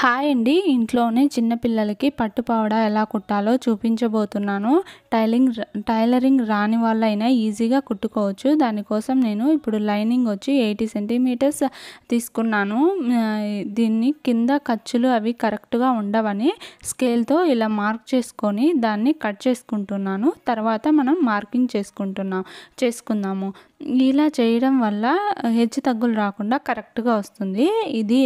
Hi అండి. ఇంట్లోనే చిన్న పిల్లలకి పట్టు పావడా ఎలా కుట్టాలో చూపించబోతున్నాను. టైలరింగ్ రాని వాళ్ళైనా ఈజీగా కుట్టుకోవచ్చు. దానికోసం నేను ఇప్పుడు లైనింగ్ వచ్చి 80 సెంటీమీటర్స్ తీసుకున్నాను. దీన్ని కింద ఖర్చులు అవి కరెక్ట్గా ఉండవని స్కేల్తో ఇలా మార్క్ చేసుకొని దాన్ని కట్ చేసుకుంటున్నాను. తర్వాత మనం మార్కింగ్ చేసుకుందాము. ఇలా చేయడం వల్ల హెచ్చు తగ్గులు రాకుండా కరెక్ట్గా వస్తుంది. ఇది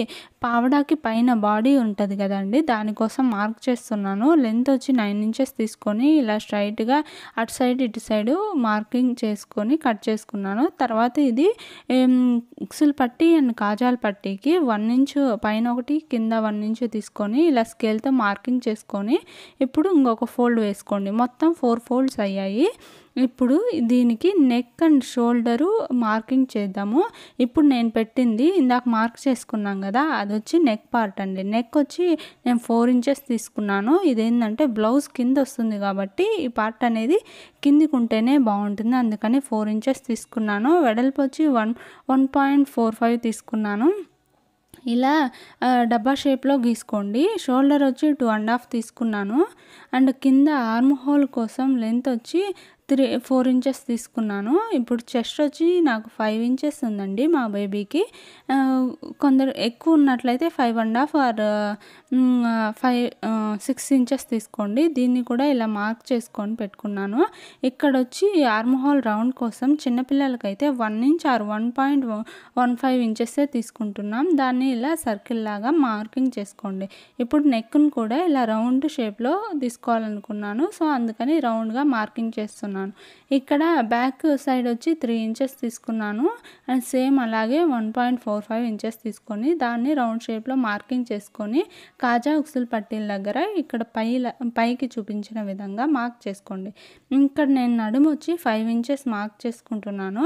పావడాకి పైన బాడీ ఉంటుంది కదండి, దానికోసం మార్క్ చేస్తున్నాను. లెంత్ వచ్చి 9 ఇంచెస్ తీసుకొని ఇలా స్ట్రైట్గా అటు సైడ్ ఇటు సైడ్ మార్కింగ్ చేసుకొని కట్ చేసుకున్నాను. తర్వాత ఇది ఉక్సులు పట్టి అండ్ కాజాల పట్టీకి 1 ఇంచు పైన ఒకటి కింద 1 ఇంచు తీసుకొని ఇలా స్కేల్తో మార్కింగ్ చేసుకొని ఇప్పుడు ఇంకొక ఫోల్డ్ వేసుకోండి. మొత్తం 4 ఫోల్డ్స్ అయ్యాయి. ఇప్పుడు దీనికి నెక్ అండ్ షోల్డరు మార్కింగ్ చేద్దాము. ఇప్పుడు నేను పెట్టింది ఇందాక మార్క్ చేసుకున్నాం కదా, అది వచ్చి నెక్ పార్ట్ అండి. నెక్ వచ్చి నేను 4 ఇంచెస్ తీసుకున్నాను. ఇదేంటంటే బ్లౌజ్ కింద వస్తుంది కాబట్టి ఈ పార్ట్ అనేది కిందికి ఉంటేనే బాగుంటుంది, అందుకని 4 ఇంచెస్ తీసుకున్నాను. వెడల్పు వచ్చి 1.45 తీసుకున్నాను. ఇలా డబ్బా షేప్లో గీసుకోండి. షోల్డర్ వచ్చి 2.5 తీసుకున్నాను. అండ్ కింద ఆర్మ్ హోల్ కోసం లెంత్ వచ్చి 4 ఇంచెస్ తీసుకున్నాను. ఇప్పుడు చెస్ట్ వచ్చి నాకు 5 ఇంచెస్ ఉందండి మా బేబీకి. కొందరు ఎక్కువ ఉన్నట్లయితే 5.5 ఆర్ 6 ఇంచెస్ తీసుకోండి. దీన్ని కూడా ఇలా మార్క్ చేసుకొని పెట్టుకున్నాను. ఇక్కడ వచ్చి ఆర్మ్ హోల్ రౌండ్ కోసం చిన్నపిల్లలకైతే 1 ఇంచ్ ఆర్ 1.15 ఇంచెసే తీసుకుంటున్నాం. దాన్ని ఇలా సర్కిల్ లాగా మార్కింగ్ చేసుకోండి. ఇప్పుడు నెక్ను కూడా ఇలా రౌండ్ షేప్లో తీసుకోవాలనుకున్నాను, సో అందుకని రౌండ్గా మార్కింగ్ చేస్తున్నాను. ఇక్కడ బ్యాక్ సైడ్ వచ్చి 3 ఇంచెస్ తీసుకున్నాను. అండ్ సేమ్ అలాగే 1.45 ఇంచెస్ తీసుకొని దాన్ని రౌండ్ షేప్లో మార్కింగ్ చేసుకొని కాజా ఉక్సులు పట్టీల దగ్గర ఇక్కడ పైకి చూపించిన విధంగా మార్క్ చేసుకోండి. ఇక్కడ నేను నడుము వచ్చి 5 ఇంచెస్ మార్క్ చేసుకుంటున్నాను.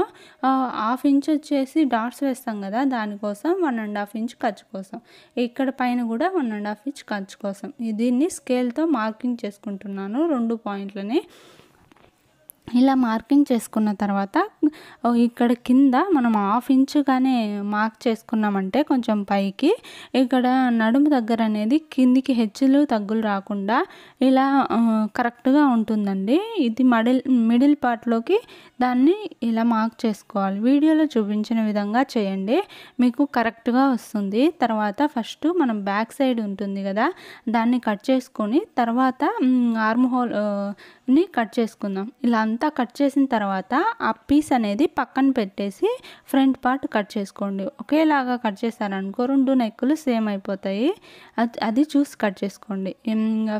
1/2 ఇంచ్ వచ్చేసి డాట్స్ వేస్తాం కదా, దానికోసం 1.5 ఇంచ్ ఖర్చు కోసం. ఇక్కడ పైన కూడా 1.5 ఇంచ్ ఖర్చు కోసం. దీన్ని స్కేల్తో మార్కింగ్ చేసుకుంటున్నాను 2 పాయింట్లని. ఇలా మార్కింగ్ చేసుకున్న తర్వాత ఇక్కడ కింద మనం 1/2 ఇంచుగానే మార్క్ చేసుకున్నామంటే కొంచెం పైకి ఇక్కడ నడుము దగ్గర అనేది కిందికి హెచ్చులు తగ్గులు రాకుండా ఇలా కరెక్ట్గా ఉంటుందండి. ఇది మిడిల్ పార్ట్లోకి దాన్ని ఇలా మార్క్ చేసుకోవాలి. వీడియోలో చూపించిన విధంగా చేయండి, మీకు కరెక్ట్గా వస్తుంది. తర్వాత ఫస్ట్ మనం బ్యాక్ సైడ్ ఉంటుంది కదా, దాన్ని కట్ చేసుకొని తర్వాత ఆర్మ్ హోల్ని కట్ చేసుకుందాం. ఇలా అంతా కట్ చేసిన తర్వాత ఆ పీస్ అనేది పక్కన పెట్టేసి ఫ్రంట్ పార్ట్ కట్ చేసుకోండి. ఒకేలాగా కట్ చేశారనుకో 2 నెక్కులు సేమ్ అయిపోతాయి, అది చూసి కట్ చేసుకోండి.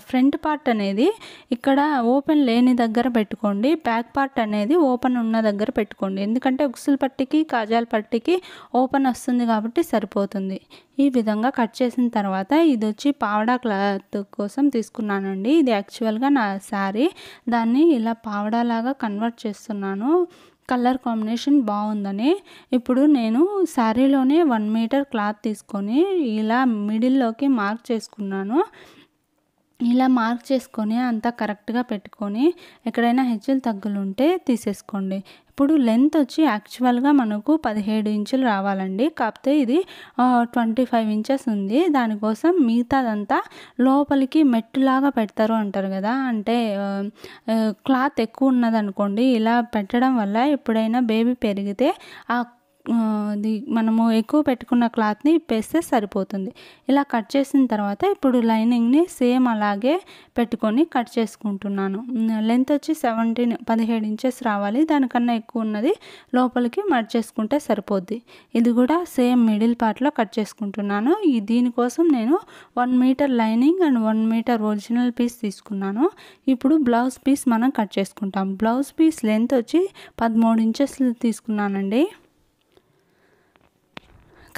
ఫ్రంట్ పార్ట్ అనేది ఇక్కడ ఓపెన్ లేని దగ్గర పెట్టుకోండి, బ్యాక్ పార్ట్ అనేది ఓపెన్ ఉన్న దగ్గర పెట్టుకోండి. ఎందుకంటే ఉక్సులు పట్టికి కాజాల పట్టికి ఓపెన్ వస్తుంది కాబట్టి సరిపోతుంది. ఈ విధంగా కట్ చేసిన తర్వాత ఇది వచ్చి పావడా క్లాత్ కోసం తీసుకున్నానండి. ఇది యాక్చువల్గా నా శారీ, దాన్ని ఇలా పావడాలాగా కన్వర్ట్ చేస్తున్నాను. కలర్ కాంబినేషన్ బాగుందని. ఇప్పుడు నేను శారీలోనే 1 మీటర్ క్లాత్ తీసుకొని ఇలా మిడిల్లోకి మార్క్ చేసుకున్నాను. ఇలా మార్క్ చేసుకొని అంతా కరెక్ట్గా పెట్టుకొని ఎక్కడైనా హెచ్చులు తగ్గులు ఉంటే తీసేసుకోండి. ఇప్పుడు లెంత్ వచ్చి యాక్చువల్గా మనకు 17 ఇంచులు రావాలండి, కాకపోతే ఇది 25 ఇంచెస్ ఉంది. దానికోసం మిగతాదంతా లోపలికి మెట్టులాగా పెడతారు అంటారు కదా, అంటే క్లాత్ ఎక్కువ ఉన్నదనుకోండి, ఇలా పెట్టడం వల్ల ఎప్పుడైనా బేబీ పెరిగితే మనము ఎక్కువ పెట్టుకున్న క్లాత్ని ఇప్పేస్తే సరిపోతుంది. ఇలా కట్ చేసిన తర్వాత ఇప్పుడు లైనింగ్ని సేమ్ అలాగే పెట్టుకొని కట్ చేసుకుంటున్నాను. లెంత్ వచ్చి 17 ఇంచెస్ రావాలి, దానికన్నా ఎక్కువ ఉన్నది లోపలికి మడ్ చేసుకుంటే సరిపోద్ది. ఇది కూడా సేమ్ మిడిల్ పార్ట్లో కట్ చేసుకుంటున్నాను. దీనికోసం నేను 1 metre lining and 1 metre original piece తీసుకున్నాను. ఇప్పుడు బ్లౌజ్ పీస్ మనం కట్ చేసుకుంటాం. బ్లౌజ్ పీస్ లెంత్ వచ్చి 13 ఇంచెస్ తీసుకున్నానండి.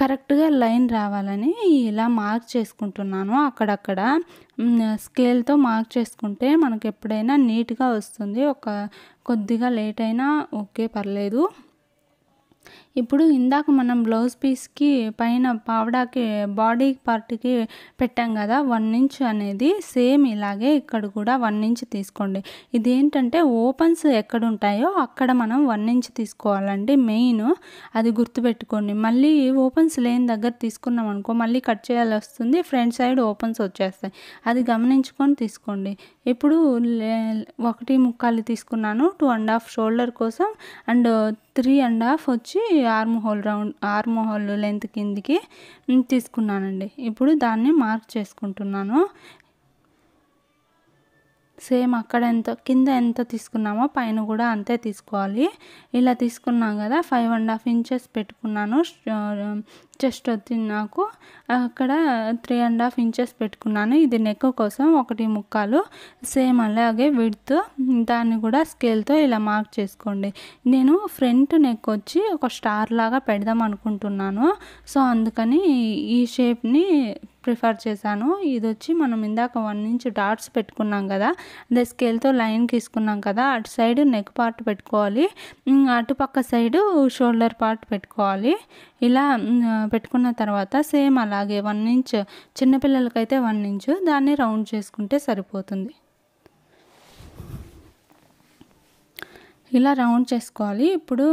కరెక్ట్గా లైన్ రావాలని ఇలా మార్క్ చేసుకుంటున్నాను. అక్కడక్కడ స్కేల్తో మార్క్ చేసుకుంటే మనకు ఎప్పుడైనా నీట్గా వస్తుంది. కొద్దిగా లేట్ అయినా ఓకే, పర్లేదు. ఇప్పుడు ఇందాక మనం బ్లౌజ్ పీస్కి పైన పావడాకి బాడీ పార్ట్కి పెట్టాం కదా 1 ఇంచ్ అనేది, సేమ్ ఇలాగే ఇక్కడ కూడా 1 ఇంచ్ తీసుకోండి. ఇదేంటంటే ఓపెన్స్ ఎక్కడ ఉంటాయో అక్కడ మనం 1 ఇంచ్ తీసుకోవాలండి మెయిన్, అది గుర్తుపెట్టుకోండి. మళ్ళీ ఓపెన్స్ లేని దగ్గర తీసుకున్నాం అనుకో మళ్ళీ కట్ చేయాల్సి వస్తుంది, ఫ్రంట్ సైడ్ ఓపెన్స్ వచ్చేస్తాయి, అది గమనించుకొని తీసుకోండి. ఇప్పుడు 1.25 తీసుకున్నాను 2.5 షోల్డర్ కోసం, అండ్ 3.5 వచ్చి ఆర్మ్ హోల్ లెంత్ కిందికి తీసుకున్నానండి. ఇప్పుడు దాన్ని మార్క్ చేసుకుంటున్నాను. సేమ్ అక్కడ కింద ఎంత తీసుకున్నామో పైన కూడా అంతే తీసుకోవాలి. ఇలా తీసుకున్నాం కదా 5.5 ఇంచెస్ పెట్టుకున్నాను. చెస్ట్ వచ్చి నాకు అక్కడ 3.5 ఇంచెస్ పెట్టుకున్నాను. ఇది నెక్ కోసం 1.25, సేమ్ అలాగే విడ్త్, దాన్ని కూడా స్కేల్తో ఇలా మార్క్ చేసుకోండి. నేను ఫ్రంట్ నెక్ వచ్చి ఒక స్టార్ లాగా పెడదాం అనుకుంటున్నాను, సో అందుకని ఈ షేప్ని ప్రిఫర్ చేశాను. ఇది వచ్చి మనం ఇందాక 1 ఇంచ్ డాట్స్ పెట్టుకున్నాం కదా, అదే స్కేల్తో లైన్ తీసుకున్నాం కదా, అటు సైడ్ నెక్ పార్ట్ పెట్టుకోవాలి, అటుపక్క సైడు షోల్డర్ పార్ట్ పెట్టుకోవాలి. ఇలా పెట్టుకున్న తర్వాత సేమ్ అలాగే 1 ఇంచ్, చిన్నపిల్లలకైతే 1 ఇంచ్, దాన్ని రౌండ్ చేసుకుంటే సరిపోతుంది. ఇలా రౌండ్ చేసుకోవాలి. ఇప్పుడు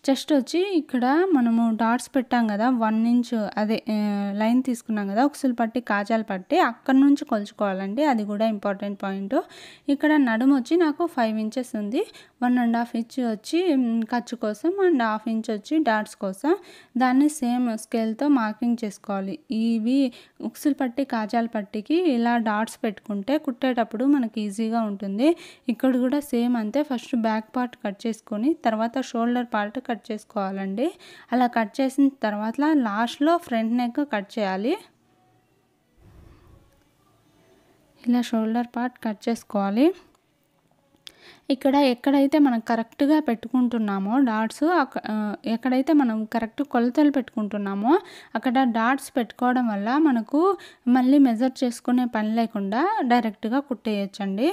చెస్ట్ వచ్చి ఇక్కడ మనము డాట్స్ పెట్టాం కదా 1 ఇంచ్, అదే లైన్ తీసుకున్నాం కదా ఉక్సులు పట్టి కాజాలు పట్టి, అక్కడ నుంచి కొలుచుకోవాలండి, అది కూడా ఇంపార్టెంట్ పాయింట్. ఇక్కడ నడుము వచ్చి నాకు 5 ఇంచెస్ ఉంది, 1.5 ఇంచ్ వచ్చి ఖర్చు కోసం అండ్ 1/2 ఇంచ్ వచ్చి డాట్స్ కోసం, దాన్ని సేమ్ స్కేల్తో మార్కింగ్ చేసుకోవాలి. ఇవి ఉక్సులు పట్టి కాజాల పట్టికి ఇలా డాట్స్ పెట్టుకుంటే కుట్టేటప్పుడు మనకి ఈజీగా ఉంటుంది. ఇక్కడ కూడా సేమ్ అంతే, ఫస్ట్ బ్యాక్ పార్ట్ కట్ చేసుకొని తర్వాత షోల్డర్ పార్ట్ కట్ చేసుకోవాలండి. అలా కట్ చేసిన తర్వాత లాస్ట్లో ఫ్రంట్ నెక్ కట్ చేయాలి. ఇలా షోల్డర్ పార్ట్ కట్ చేసుకోవాలి. ఇక్కడ ఎక్కడైతే మనం కరెక్ట్గా పెట్టుకుంటున్నామో డాట్స్, ఎక్కడైతే మనం కరెక్ట్ కొలతలు పెట్టుకుంటున్నామో అక్కడ డాట్స్ పెట్టుకోవడం వల్ల మనకు మళ్ళీ మెజర్ చేసుకునే పని లేకుండా డైరెక్ట్గా కుట్టేయచ్చండి.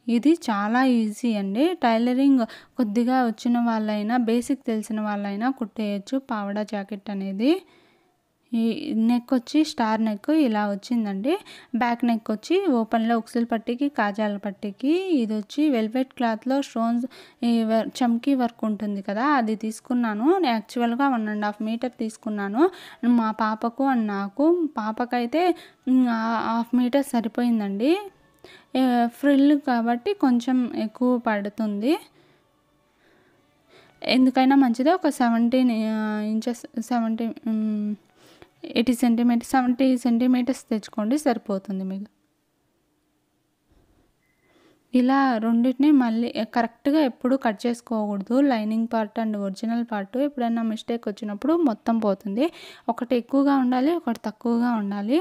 ఇది చాలా ఈజీ అండి. టైలరింగ్ కొద్దిగా వచ్చిన వాళ్ళైనా, బేసిక్ తెలిసిన వాళ్ళైనా కుట్టేయచ్చు పావడా జాకెట్ అనేది. ఈ నెక్ వచ్చి స్టార్ నెక్ ఇలా వచ్చిందండి. బ్యాక్ నెక్ వచ్చి ఓపెన్లో ఉక్సులు పట్టికి కాజాల పట్టికి, ఇది వచ్చి వెల్వెట్ క్లాత్లో స్టోన్స్ చమ్కీ వర్క్ ఉంటుంది కదా, అది తీసుకున్నాను. యాక్చువల్గా 1.5 మీటర్ తీసుకున్నాను మా పాపకు అండ్ నాకు. పాపకైతే 1/2 మీటర్ సరిపోయిందండి, ఫ్రిల్ కాబట్టి కొంచెం ఎక్కువ పడుతుంది. ఎందుకైనా మంచిదే, ఒక 17 ఇంచెస్ 70 సెంటీమీటర్స్ తెచ్చుకోండి, సరిపోతుంది మీకు. ఇలా రెండింటిని మళ్ళీ కరెక్ట్గా ఎప్పుడు కట్ చేసుకోకూడదు, lining part and original part. ఎప్పుడైనా మిస్టేక్ వచ్చినప్పుడు మొత్తం పోతుంది. ఒకటి ఎక్కువగా ఉండాలి, ఒకటి తక్కువగా ఉండాలి.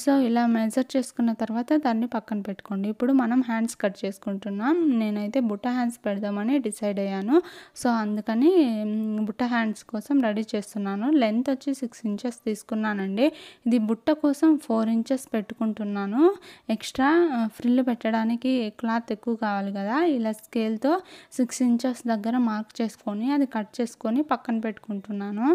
సో ఇలా మెజర్ చేసుకున్న తర్వాత దాన్ని పక్కన పెట్టుకోండి. ఇప్పుడు మనం హ్యాండ్స్ కట్ చేసుకుంటున్నాం. నేనైతే బుట్ట హ్యాండ్స్ పెడదామని డిసైడ్ అయ్యాను, సో అందుకని బుట్ట హ్యాండ్స్ కోసం రెడీ చేస్తున్నాను. లెంత్ వచ్చి 6 ఇంచెస్ తీసుకున్నానండి. ఇది బుట్ట కోసం 4 ఇంచెస్ పెట్టుకుంటున్నాను. ఎక్స్ట్రా ఫ్రిల్ పెట్టడానికి క్లాత్ ఎక్కువ కావాలి కదా, ఇలా స్కేల్తో 6 ఇంచెస్ దగ్గర మార్క్ చేసుకొని అది కట్ చేసుకొని పక్కన పెట్టుకుంటున్నాను.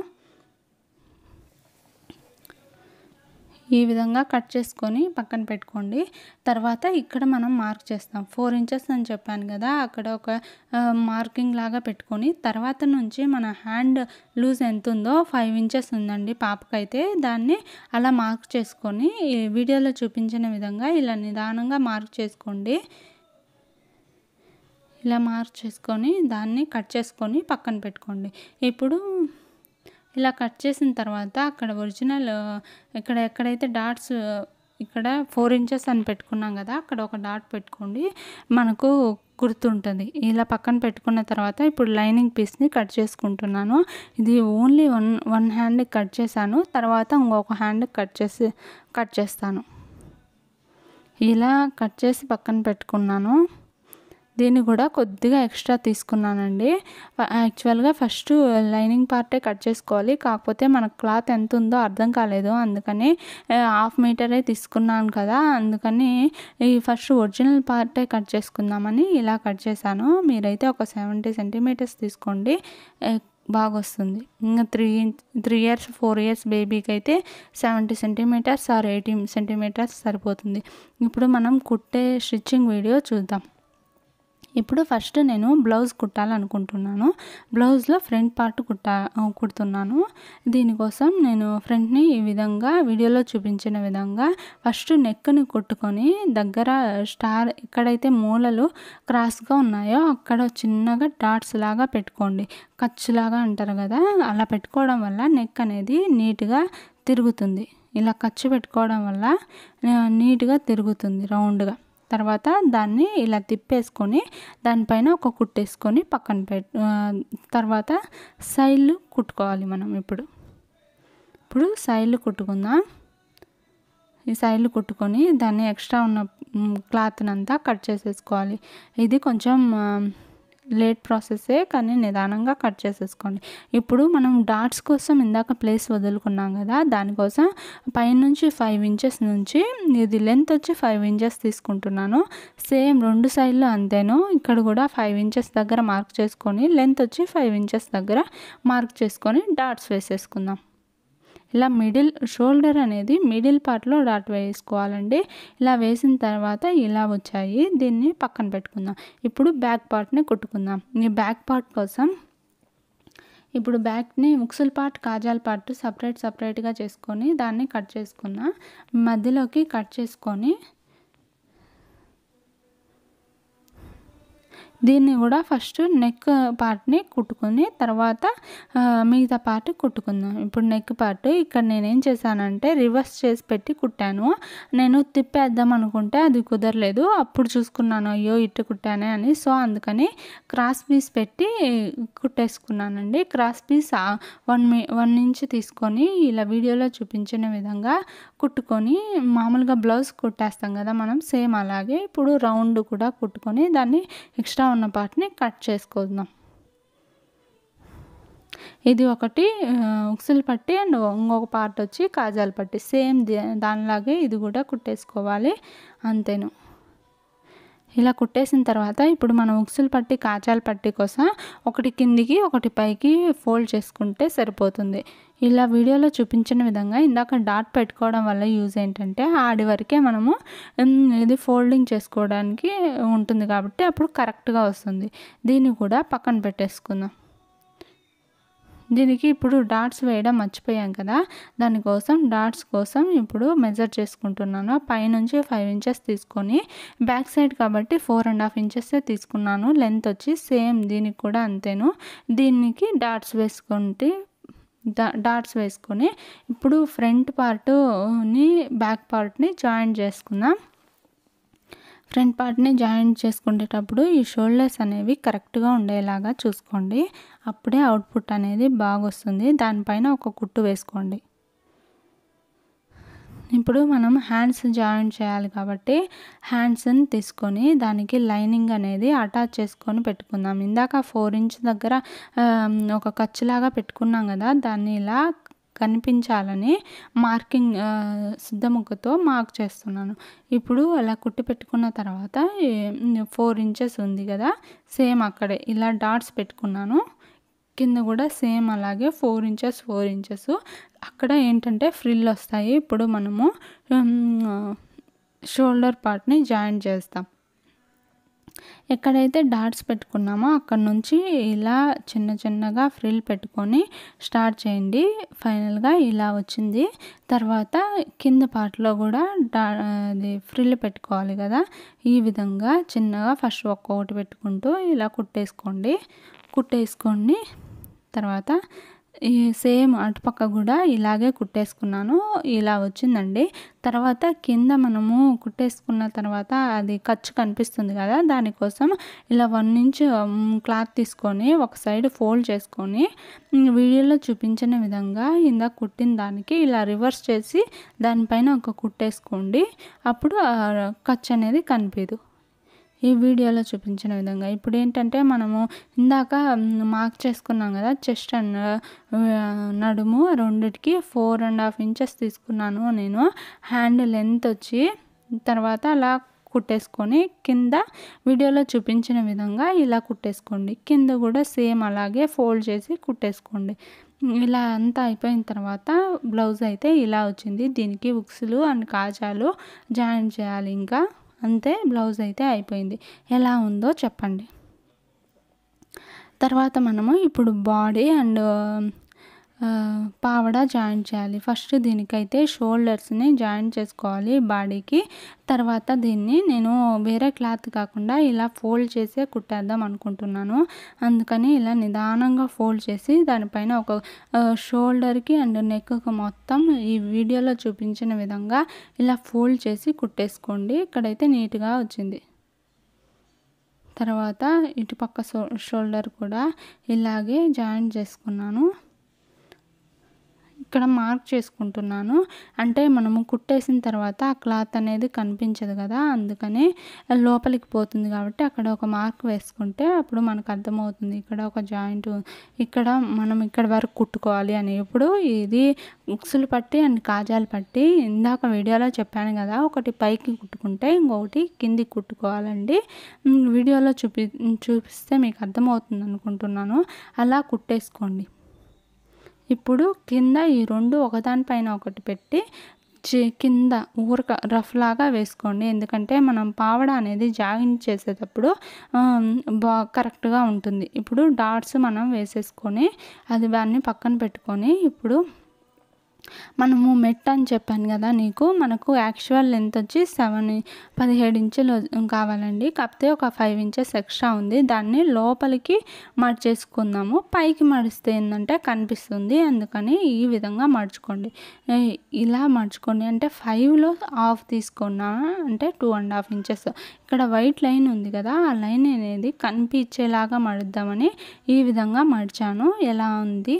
ఈ విధంగా కట్ చేసుకొని పక్కన పెట్టుకోండి. తర్వాత ఇక్కడ మనం మార్క్ చేస్తాం. 4 ఇంచెస్ అని చెప్పాను కదా, అక్కడ ఒక మార్కింగ్ లాగా పెట్టుకొని తర్వాత నుంచి మన హ్యాండ్ లూజ్ ఎంత ఉందో 5 ఇంచెస్ ఉందండి పాపకైతే, దాన్ని అలా మార్క్ చేసుకొని వీడియోలో చూపించిన విధంగా ఇలా నిదానంగా మార్క్ చేసుకోండి. ఇలా మార్క్ చేసుకొని దాన్ని కట్ చేసుకొని పక్కన పెట్టుకోండి. ఇప్పుడు ఇలా కట్ చేసిన తర్వాత అక్కడ ఒరిజినల్ ఎక్కడైతే డాట్స్ ఇక్కడ 4 ఇంచెస్ అని పెట్టుకున్నాం కదా, అక్కడ ఒక డాట్ పెట్టుకోండి, మనకు గుర్తుంటుంది. ఇలా పక్కన పెట్టుకున్న తర్వాత ఇప్పుడు లైనింగ్ పీస్ని కట్ చేసుకుంటున్నాను. ఇది ఓన్లీ వన్ హ్యాండ్ కట్ చేశాను, తర్వాత ఇంకొక హ్యాండ్ కట్ చేస్తాను. ఇలా కట్ చేసి పక్కన పెట్టుకున్నాను. దీన్ని కూడా కొద్దిగా ఎక్స్ట్రా తీసుకున్నానండి. యాక్చువల్గా ఫస్ట్ లైనింగ్ పార్టే కట్ చేసుకోవాలి, కాకపోతే మనకు క్లాత్ ఎంత ఉందో అర్థం కాలేదు, అందుకని 1/2 మీటరే తీసుకున్నాను కదా, అందుకని ఈ ఫస్ట్ ఒరిజినల్ పార్టే కట్ చేసుకుందామని ఇలా కట్ చేశాను. మీరైతే ఒక 70 సెంటీమీటర్స్ తీసుకోండి. బాగా వస్తుంది. ఇంకా 3 ఇయర్స్ 4 ఇయర్స్ బేబీకి అయితే 70 సెంటీమీటర్స్ ఆర్ 80 సెంటీమీటర్స్ సరిపోతుంది. ఇప్పుడు మనం కుట్టే స్టిచ్చింగ్ వీడియో చూద్దాం. ఇప్పుడు ఫస్ట్ నేను బ్లౌజ్ కుట్టాలనుకుంటున్నాను. బ్లౌజ్లో ఫ్రంట్ పార్ట్ కుడుతున్నాను. దీనికోసం నేను ఫ్రంట్ని ఈ విధంగా వీడియోలో చూపించిన విధంగా ఫస్ట్ నెక్ని కుట్టుకొని దగ్గర స్టార్ ఎక్కడైతే మూలలు క్రాస్గా ఉన్నాయో అక్కడ చిన్నగా డాట్స్ లాగా పెట్టుకోండి. ఖర్చులాగా అంటారు కదా, అలా పెట్టుకోవడం వల్ల నెక్ అనేది నీట్గా తిరుగుతుంది. ఇలా ఖర్చు పెట్టుకోవడం వల్ల నీట్గా తిరుగుతుంది రౌండ్గా. తర్వాత దాన్ని ఇలా తిప్పేసుకొని దానిపైన ఒక కుట్టేసుకొని పక్కన తర్వాత సైడ్లు కుట్టుకోవాలి మనం. ఇప్పుడు సైడ్లు కుట్టుకుందాం. ఈ సైడ్లు కుట్టుకొని దాన్ని ఎక్స్ట్రా ఉన్న క్లాత్ని అంతా కట్ చేసేసుకోవాలి. ఇది కొంచెం లేట్ ప్రాసెసే, కానీ నిదానంగా కట్ చేసేసుకోండి. ఇప్పుడు మనం డాట్స్ కోసం ఇందాక ప్లేస్ వదులుకున్నాం కదా, దానికోసం పైనుంచి 5 ఇంచెస్ నుంచి ఇది లెంత్ వచ్చి 5 ఇంచెస్ తీసుకుంటున్నాను. సేమ్ 2 సైడ్లు అంతేను. ఇక్కడ కూడా 5 ఇంచెస్ దగ్గర మార్క్ చేసుకొని లెంత్ వచ్చి 5 ఇంచెస్ దగ్గర మార్క్ చేసుకొని డాట్స్ వేసేసుకుందాం. ఇలా షోల్డర్ అనేది మిడిల్ పార్ట్లో డాట్ వేసుకోవాలండి. ఇలా వేసిన తర్వాత ఇలా వచ్చాయి, దీన్ని పక్కన పెట్టుకుందాం. ఇప్పుడు బ్యాక్ పార్ట్ని కుట్టుకుందాం. ఈ బ్యాక్ పార్ట్ కోసం ఇప్పుడు బ్యాక్ని ముక్సుల్ పార్ట్ కాజాల్ పార్ట్ సపరేట్గా చేసుకొని దాన్ని కట్ చేసుకుందాం. మధ్యలోకి కట్ చేసుకొని దీన్ని కూడా ఫస్ట్ నెక్ పార్ట్ని కుట్టుకొని తర్వాత మిగతా పార్ట్ కుట్టుకుందాం. ఇప్పుడు నెక్ పార్ట్ ఇక్కడ నేనేం చేశానంటే రివర్స్ చేసి పెట్టి కుట్టాను. నేను తిప్పేద్దాం అనుకుంటే అది కుదరలేదు. అప్పుడు చూసుకున్నాను, అయ్యో ఇట్టు కుట్టానే అని. సో అందుకని క్రాస్ పీస్ పెట్టి కుట్టేసుకున్నానండి. క్రాస్ పీస్ 1 ఇంచ్ తీసుకొని ఇలా వీడియోలో చూపించిన విధంగా కుట్టుకొని మామూలుగా బ్లౌజ్ కుట్టేస్తాం కదా మనం, సేమ్ అలాగే ఇప్పుడు రౌండ్ కూడా కుట్టుకొని దాన్ని ఎక్స్ట్రా ఉన్న పార్ట్ని కట్ చేసుకుందాం. ఇది ఒకటి ఉక్సులు పట్టి అండ్ ఇంకొక పార్ట్ వచ్చి కాజాల పట్టి, సేమ్ దానిలాగే ఇది కూడా కుట్టేసుకోవాలి. అంతేను. ఇలా కుట్టేసిన తర్వాత ఇప్పుడు మనం ఉక్సులు పట్టి కాజాల పట్టి కోసం ఒకటి కిందికి ఒకటి పైకి ఫోల్డ్ చేసుకుంటే సరిపోతుంది. ఇలా వీడియోలో చూపించిన విధంగా ఇందాక డాట్ పెట్టుకోవడం వల్ల యూజ్ ఏంటంటే ఆడి వరకే మనము ఇది ఫోల్డింగ్ చేసుకోవడానికి ఉంటుంది కాబట్టి అప్పుడు కరెక్ట్గా వస్తుంది. దీన్ని కూడా పక్కన పెట్టేసుకుందాం. దీనికి ఇప్పుడు డాట్స్ వేయడం మర్చిపోయాం కదా, దానికోసం డాట్స్ కోసం ఇప్పుడు మెజర్ చేసుకుంటున్నాను. పైనుంచి 5 ఇంచెస్ తీసుకొని బ్యాక్ సైడ్ కాబట్టి 4.5 ఇంచెస్ తీసుకున్నాను. లెంత్ వచ్చి సేమ్ దీనికి కూడా అంతేను. దీనికి డాట్స్ వేసుకొని ఇప్పుడు ఫ్రంట్ పార్ట్ని బ్యాక్ పార్ట్ని జాయింట్ చేసుకుందాం. ఫ్రంట్ పార్ట్ని జాయింట్ చేసుకునేటప్పుడు ఈ షోల్డర్స్ అనేవి కరెక్ట్గా ఉండేలాగా చూసుకోండి. అప్పుడే అవుట్పుట్ అనేది బాగా వస్తుంది. దానిపైన ఒక కుట్టు వేసుకోండి. ఇప్పుడు మనం హ్యాండ్స్ జాయింట్ చేయాలి కాబట్టి హ్యాండ్స్ని తీసుకొని దానికి లైనింగ్ అనేది అటాచ్ చేసుకొని పెట్టుకుందాం. ఇందాక 4 ఇంచ్ దగ్గర ఒక ఖర్చులాగా పెట్టుకున్నాం కదా, దాన్ని ఇలా కనిపించాలని మార్కింగ్ సిద్ధముక్కతో మార్క్ చేస్తున్నాను. ఇప్పుడు అలా కుట్టి పెట్టుకున్న తర్వాత 4 ఇంచెస్ ఉంది కదా, సేమ్ అక్కడే ఇలా డాట్స్ పెట్టుకున్నాను. కింద కూడా సేమ్ అలాగే 4 ఇంచెస్ అక్కడ ఏంటంటే ఫ్రిల్ వస్తాయి. ఇప్పుడు మనము షోల్డర్ పార్ట్ని జాయింట్ చేస్తాం. ఎక్కడైతే డాట్స్ పెట్టుకున్నామో అక్కడ నుంచి ఇలా చిన్నగా ఫ్రిల్ పెట్టుకొని స్టార్ట్ చేయండి. ఫైనల్గా ఇలా వచ్చింది. తర్వాత కింద పార్ట్లో కూడా అది ఫ్రిల్ పెట్టుకోవాలి కదా, ఈ విధంగా చిన్నగా ఫస్ట్ ఒక్కొక్కటి పెట్టుకుంటూ ఇలా కుట్టేసుకోండి. తర్వాత ఈ సేమ్ అటుపక్క కూడా ఇలాగే కుట్టేసుకున్నాను. ఇలా వచ్చిందండి. తర్వాత కింద మనము కుట్టేసుకున్న తర్వాత అది ఖర్చు కనిపిస్తుంది కదా, దానికోసం ఇలా 1 ఇంచ్ క్లాత్ తీసుకొని ఒక సైడ్ ఫోల్డ్ చేసుకొని వీడియోలో చూపించిన విధంగా ఇందాక కుట్టిన దానికి ఇలా రివర్స్ చేసి దానిపైన ఒక కుట్టేసుకోండి. అప్పుడు ఖర్చు అనేది కనిపించదు. ఈ వీడియోలో చూపించిన విధంగా ఇప్పుడు ఏంటంటే మనము ఇందాక మార్క్ చేసుకున్నాం కదా, చెస్ట్ అండ్ నడుము రెండిటికి 4.5 ఇంచెస్ తీసుకున్నాను నేను. హ్యాండ్ లెంత్ వచ్చి తర్వాత అలా కుట్టేసుకొని కింద వీడియోలో చూపించిన విధంగా ఇలా కుట్టేసుకోండి. కింద కూడా సేమ్ అలాగే ఫోల్డ్ చేసి కుట్టేసుకోండి. ఇలా అంతా అయిపోయిన తర్వాత బ్లౌజ్ అయితే ఇలా వచ్చింది. దీనికి ఉక్సులు అండ్ కాజాలు జాయిన్ చేయాలి. ఇంకా అంతే, బ్లౌజ్ అయితే అయిపోయింది. ఎలా ఉందో చెప్పండి. తర్వాత మనము ఇప్పుడు బాడీ అండ్ పావడా జాయిన్ చేయాలి. ఫస్ట్ దీనికైతే షోల్డర్స్ని జాయిన్ చేసుకోవాలి బాడీకి. తర్వాత దీన్ని నేను వేరే క్లాత్ కాకుండా ఇలా ఫోల్డ్ చేసే కుట్టేద్దాం అనుకుంటున్నాను. అందుకని ఇలా నిదానంగా ఫోల్డ్ చేసి దానిపైన ఒక షోల్డర్కి అండ్ నెక్కి మొత్తం ఈ వీడియోలో చూపించిన విధంగా ఇలా ఫోల్డ్ చేసి కుట్టేసుకోండి. ఇక్కడైతే నీట్గా వచ్చింది. తర్వాత ఇటుపక్క షోల్డర్ కూడా ఇలాగే జాయిన్ చేసుకున్నాను. ఇక్కడ మార్క్ చేసుకుంటున్నాను. అంటే మనము కుట్టేసిన తర్వాత ఆ క్లాత్ అనేది కనిపించదు కదా, అందుకని లోపలికి పోతుంది కాబట్టి అక్కడ ఒక మార్క్ వేసుకుంటే అప్పుడు మనకు అర్థమవుతుంది ఇక్కడ ఒక జాయింట్, ఇక్కడ మనం ఇక్కడ వరకు కుట్టుకోవాలి అని. ఇప్పుడు ఇది ఉక్సులు పట్టి అండ్ కాజాలు పట్టి ఇందాక వీడియోలో చెప్పాను కదా, ఒకటి పైకి కుట్టుకుంటే ఇంకొకటి కిందికి కుట్టుకోవాలండి. వీడియోలో చూపిస్తే మీకు అర్థమవుతుంది అనుకుంటున్నాను. అలా కుట్టేసుకోండి. ఇప్పుడు కింద ఈ రెండు ఒకదానిపైన ఒకటి పెట్టి కింద ఊరక రఫ్ లాగా వేసుకోండి. ఎందుకంటే మనం పావడ అనేది జాయిన్ చేసేటప్పుడు కరెక్ట్గా ఉంటుంది. ఇప్పుడు డాట్స్ మనం వేసేసుకొని అది దాన్ని పక్కన పెట్టుకొని ఇప్పుడు మనము మెట్ అని చెప్పాను కదా నీకు, మనకు యాక్చువల్ లెంత్ వచ్చి 17 ఇంచులు కావాలండి. కాకపోతే ఒక 5 ఇంచెస్ ఎక్స్ట్రా ఉంది. దాన్ని లోపలికి మడిచేసుకుందాము. పైకి మడిస్తే ఏంటంటే కనిపిస్తుంది, అందుకని ఈ విధంగా మడుచుకోండి. ఇలా మడుచుకోండి. అంటే 5లో హాఫ్ తీసుకున్నా అంటే 2.5 ఇంచెస్. ఇక్కడ వైట్ లైన్ ఉంది కదా, ఆ లైన్ అనేది కనిపించేలాగా మడుద్దామని ఈ విధంగా మడిచాను. ఎలా ఉంది,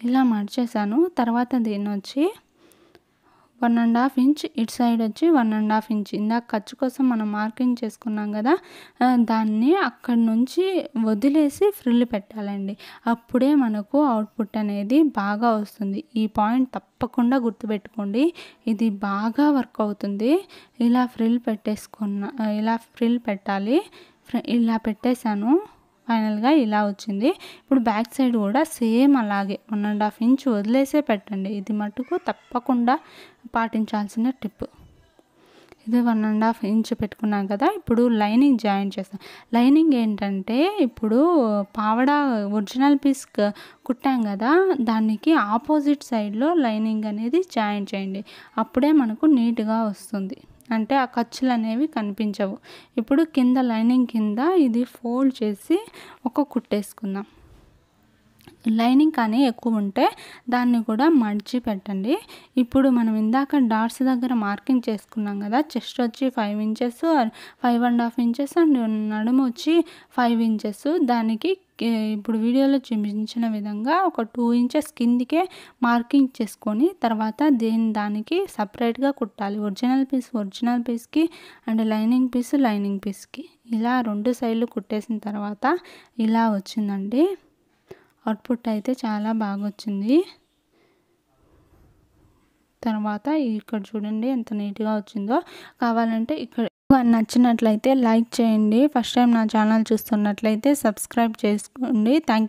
ఇలా మడిచేసాను. తర్వాత దీన్ని వచ్చి 1.5 ఇంచ్, ఇటు సైడ్ వచ్చి 1.5 ఇంచ్. ఇందాక ఖర్చు కోసం మనం మార్కింగ్ చేసుకున్నాం కదా, దాన్ని అక్కడి నుంచి వదిలేసి ఫ్రిల్ పెట్టాలండి. అప్పుడే మనకు అవుట్పుట్ అనేది బాగా వస్తుంది. ఈ పాయింట్ తప్పకుండా గుర్తుపెట్టుకోండి, ఇది బాగా వర్క్ అవుతుంది. ఇలా ఫ్రిల్ ఇలా ఫ్రిల్ పెట్టాలి. ఇలా పెట్టేశాను. ఫైనల్గా ఇలా వచ్చింది. ఇప్పుడు బ్యాక్ సైడ్ కూడా సేమ్ అలాగే 1.5 ఇంచ్ వదిలేసే పెట్టండి. ఇది మటుకు తప్పకుండా పాటించాల్సిన టిప్. ఇది 1.5 ఇంచ్ పెట్టుకున్నాం కదా, ఇప్పుడు లైనింగ్ జాయిన్ చేస్తాం. లైనింగ్ ఏంటంటే ఇప్పుడు పావడా ఒరిజినల్ పీస్ కుట్టాం కదా, దానికి ఆపోజిట్ సైడ్లో లైనింగ్ అనేది జాయిన్ చేయండి. అప్పుడే మనకు నీట్గా వస్తుంది. అంటే ఆ ఖర్చులు అనేవి కనిపించవు. ఇప్పుడు కింద లైనింగ్ కింద ఇది ఫోల్డ్ చేసి ఒక కుట్టేసుకుందాం. లైనింగ్ కానీ ఎక్కువ ఉంటే దాన్ని కూడా మడిచి పెట్టండి. ఇప్పుడు మనం ఇందాక డాట్స్ దగ్గర మార్కింగ్ చేసుకున్నాం కదా, చెస్ట్ వచ్చి 5 ఇంచెస్ 5.5 ఇంచెస్ అండ్ నడుము వచ్చి 5 ఇంచెస్. దానికి ఇప్పుడు వీడియోలో చూపించిన విధంగా ఒక 2 ఇంచెస్ కిందికే మార్కింగ్ చేసుకొని తర్వాత దానికి సపరేట్గా కుట్టాలి. ఒరిజినల్ పీస్కి అండ్ లైనింగ్ పీస్కి ఇలా 2 సైడ్లు కుట్టేసిన తర్వాత ఇలా వచ్చిందండి. అవుట్పుట్ అయితే చాలా బాగా వచ్చింది. తర్వాత ఇక్కడ చూడండి ఎంత నీట్గా వచ్చిందో. కావాలంటే ఇక్కడ నచ్చినట్లయితే లైక్ చేయండి. ఫస్ట్ టైం నా ఛానల్ చూస్తున్నట్లయితే సబ్స్క్రైబ్ చేసుకోండి. Thank you.